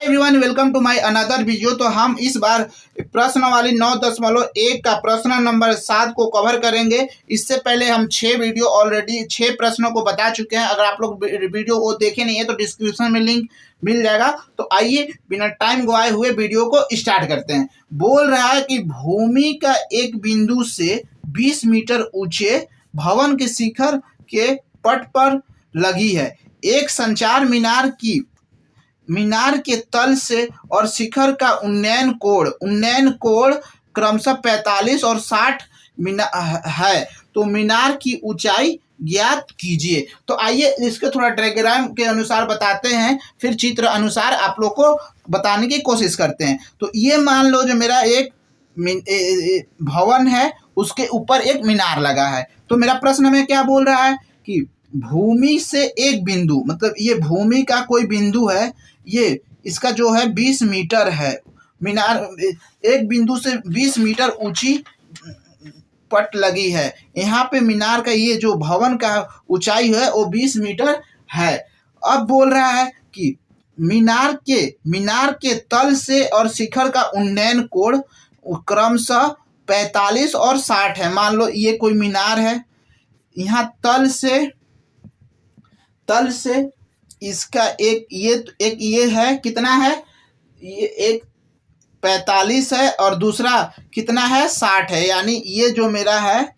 Everyone welcome to my another video. तो हम इस बार प्रश्नावली 9.1 का प्रश्न नंबर 7 को कवर करेंगे। इससे पहले हम 6 प्रश्नों को बता चुके हैं। अगर आप लोग वीडियो वो देखे नहीं है तो डिस्क्रिप्शन में लिंक मिल जाएगा। तो आइए बिना टाइम गवाए हुए वीडियो को स्टार्ट करते हैं। बोल रहा है कि भूमि का एक बिंदु से 20 मीटर ऊंचे भवन के शिखर के पट पर लगी है। एक संचार मीनार के तल से और शिखर का उन्नयन कोण क्रमशः 45 और 60 है। तो मीनार की ऊंचाई ज्ञात कीजिए। तो आइए इसके थोड़ा डायग्राम के अनुसार बताते हैं, फिर चित्र अनुसार आप लोग को बताने की कोशिश करते हैं। तो ये मान लो जो मेरा एक भवन है, उसके ऊपर एक मीनार लगा है। तो मेरा प्रश्न हमें क्या बोल रहा है कि भूमि से एक बिंदु, मतलब ये भूमि का कोई बिंदु है, ये इसका जो है 20 मीटर है। मीनार एक बिंदु से 20 मीटर ऊंची पट लगी है। यहाँ पे मीनार का ये जो भवन का ऊंचाई है वो 20 मीटर है। अब बोल रहा है कि मीनार के तल से और शिखर का उन्नयन कोण क्रमशः 45 और 60 है। मान लो ये कोई मीनार है, यहाँ तल से इसका एक ये है, कितना है, ये एक 45 है और दूसरा कितना है, 60 है। यानी ये जो मेरा है,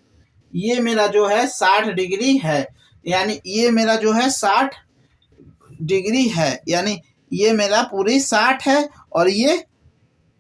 ये मेरा जो है 60 डिग्री है। यानी ये मेरा जो है 60 डिग्री है। यानी ये मेरा पूरी 60 है और ये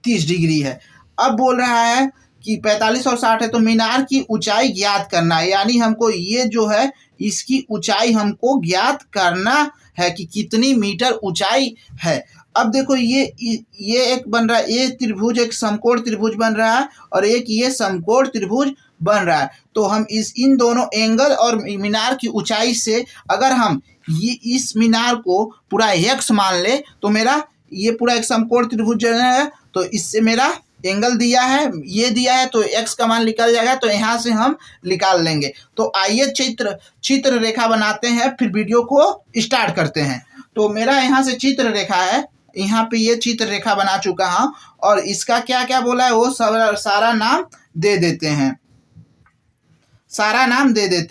30 डिग्री है। अब बोल रहा है कि 45 और 60 है तो मीनार की ऊंचाई ज्ञात करना है। यानी हमको ये जो है इसकी ऊंचाई हमको ज्ञात करना है कि कितनी मीटर ऊंचाई है। अब देखो ये एक बन रहा है, ये त्रिभुज एक समकोण त्रिभुज बन रहा है और एक ये समकोण त्रिभुज बन रहा है। तो हम इन दोनों एंगल और मीनार की ऊंचाई से अगर हम ये इस मीनार को पूरा x मान ले तो मेरा ये पूरा एक समकोण त्रिभुज है। तो इससे मेरा एंगल दिया है, ये दिया है, तो x का मान निकल जाएगा। तो यहाँ से हम निकाल लेंगे। तो आइए चित्र रेखा बनाते हैं, फिर वीडियो को स्टार्ट करते हैं। तो मेरा यहाँ से चित्र रेखा है, यहाँ पे ये चित्र रेखा बना चुका हूँ और इसका क्या क्या बोला है वो सारा नाम दे देते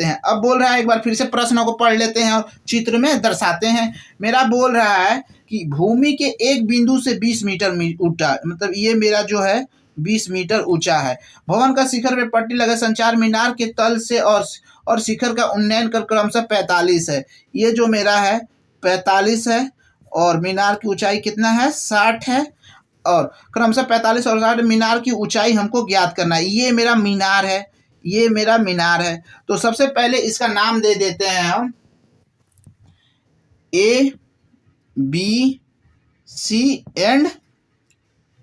हैं। अब बोल रहा है, एक बार फिर से प्रश्नों को पढ़ लेते हैं और चित्र में दर्शाते हैं। मेरा बोल रहा है कि भूमि के एक बिंदु से 20 मीटर ऊंचा, मतलब ये मेरा जो है 20 मीटर ऊंचा है। भवन का शिखर पे पट्टी लगा, संचार मीनार के तल से और शिखर का उन्नयन कर क्रमशः 45 है। ये जो मेरा है 45 है और मीनार की ऊंचाई कितना है, 60 है। और क्रमशः 45 और 60 मीनार की ऊंचाई हमको ज्ञात करना है। ये मेरा मीनार है। तो सबसे पहले इसका नाम दे देते हैं हम A B C and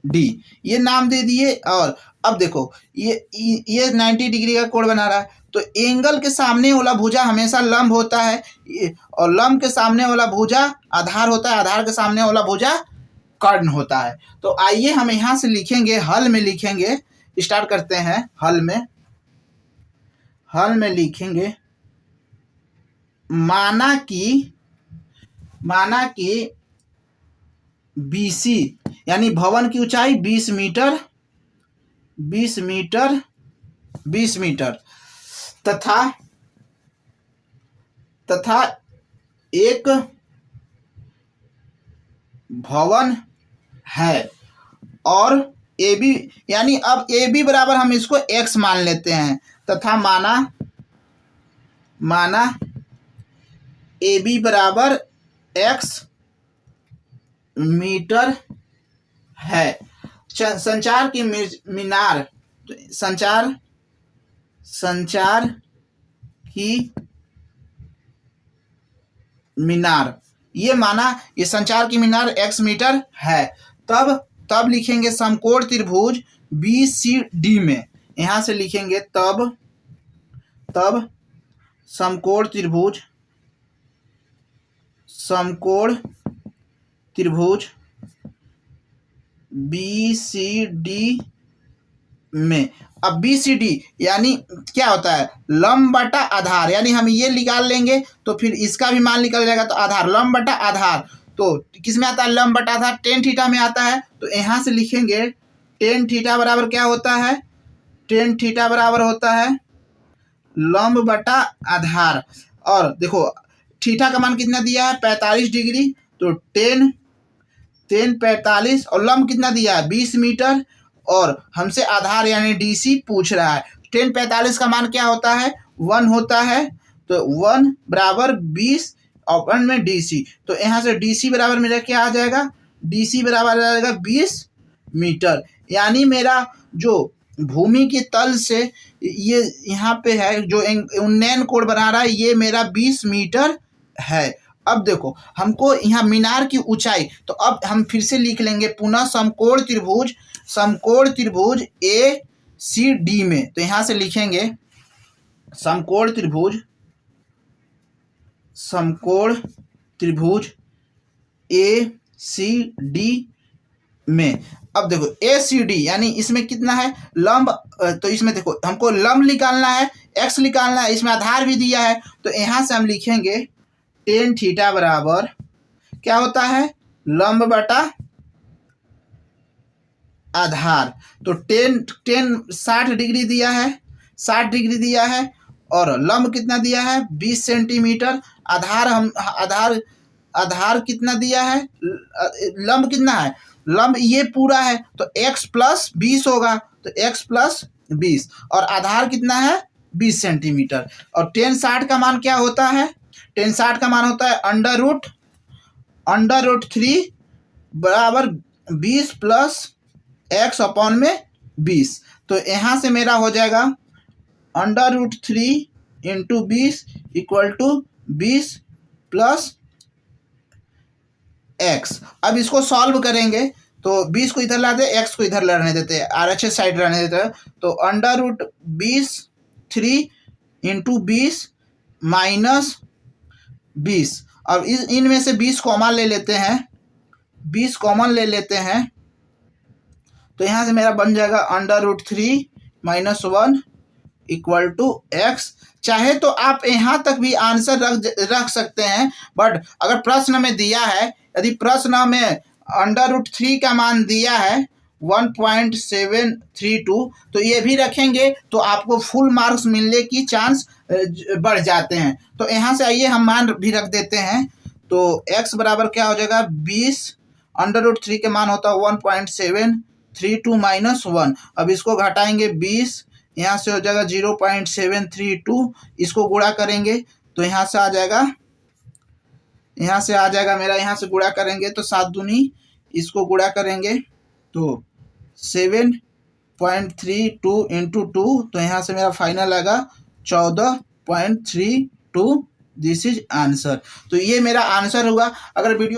D, ये नाम दे दिए। और अब देखो ये 90 डिग्री का कोण बना रहा है। तो एंगल के सामने वाला भुजा हमेशा लंब होता है और लंब के सामने वाला भुजा आधार होता है, आधार के सामने वाला भुजा कर्ण होता है। तो आइए हम यहाँ से लिखेंगे, हल में लिखेंगे। स्टार्ट करते हैं। हल में लिखेंगे, माना कि BC यानी भवन की ऊंचाई 20 मीटर तथा एक भवन है। और AB, यानी अब AB बराबर हम इसको x मान लेते हैं, तथा माना AB बराबर x मीटर है। संचार की मीनार, ये माना ये संचार की मीनार x मीटर है। तब लिखेंगे समकोण त्रिभुज BCD में, यहाँ से लिखेंगे तब समकोण त्रिभुज BCD में। अब BCD यानी क्या होता है, लंब बटा आधार। यानी हम ये निकाल लेंगे तो फिर इसका भी मान निकल जाएगा। तो आधार, लंब बटा आधार, तो किस में आता है, लंब बटा था टेन थीटा में आता है। तो यहाँ से लिखेंगे टेन थीटा बराबर क्या होता है, टेन थीटा बराबर होता है लंब बटा आधार। और देखो थीटा का मान कितना दिया है 45 डिग्री, तो टेन 45 और लंब कितना दिया है 20 मीटर, और हमसे आधार यानी डीसी पूछ रहा है। 45 का मान क्या होता है 1 होता है, तो 1 बराबर 20 और 1 में डीसी, तो यहाँ से डीसी बराबर मेरा क्या आ जाएगा, डीसी बराबर आ जाएगा 20 मीटर। यानी मेरा जो भूमि के तल से ये यहाँ पे है जो उन्नयन कोण बना रहा है ये मेरा 20 मीटर है। अब देखो हमको यहाँ मीनार की ऊंचाई, तो अब हम फिर से लिख लेंगे पुनः समकोण त्रिभुज ए सी डी में। तो यहाँ से लिखेंगे समकोण त्रिभुज ए सी डी में। अब देखो ए सी डी यानी इसमें कितना है लंब, तो इसमें देखो हमको लंब निकालना है, एक्स निकालना है, इसमें आधार भी दिया है। तो यहाँ से हम लिखेंगे टेन थीटा बराबर क्या होता है लंब बटा आधार। तो टेन 60 डिग्री दिया है, 60 डिग्री दिया है, और लंब कितना दिया है 20 सेंटीमीटर। आधार कितना दिया है, लंब कितना है, लंब ये पूरा है तो x प्लस 20 होगा, तो x प्लस 20, और आधार कितना है 20 सेंटीमीटर। और टेन 60 का मान क्या होता है, टेन 60 का मान होता है अंडर रूट 3 बराबर 20 प्लस x अपॉन में 20। तो यहाँ से मेरा हो जाएगा under root 3 into 20 equal to 20 plus x। अब इसको सॉल्व करेंगे तो 20 को इधर ला दे, x को इधर रहने देते हैं, RHS साइड रहने देते हैं। तो अंडर रूट 3 इंटू 20 माइनस 20। अब इनमें से 20 कॉमन ले लेते हैं, 20 कॉमन ले लेते हैं, तो यहाँ से मेरा बन जाएगा under root 3 minus 1 equal to x। चाहे तो आप यहाँ तक भी आंसर रख सकते हैं, बट अगर प्रश्न में दिया है, यदि प्रश्न में अंडर रूट 3 का मान दिया है 1.732, तो ये भी रखेंगे तो आपको फुल मार्क्स मिलने की चांस बढ़ जाते हैं। तो यहाँ से आइए हम मान भी रख देते हैं। तो x बराबर क्या हो जाएगा 20, अंडर रूट 3 के मान होता है 1.732 माइनस 1। अब इसको घटाएंगे 20, यहाँ से हो जाएगा 0.732, इसको गुणा करेंगे तो यहाँ से आ जाएगा मेरा, यहाँ से गुणा करेंगे तो 7 दूनी, इसको गुणा करेंगे तो 7.32 इंटू 2, तो यहाँ से मेरा फाइनल आएगा 14.32। This is answer. तो ये मेरा आंसर हुआ। अगर वीडियो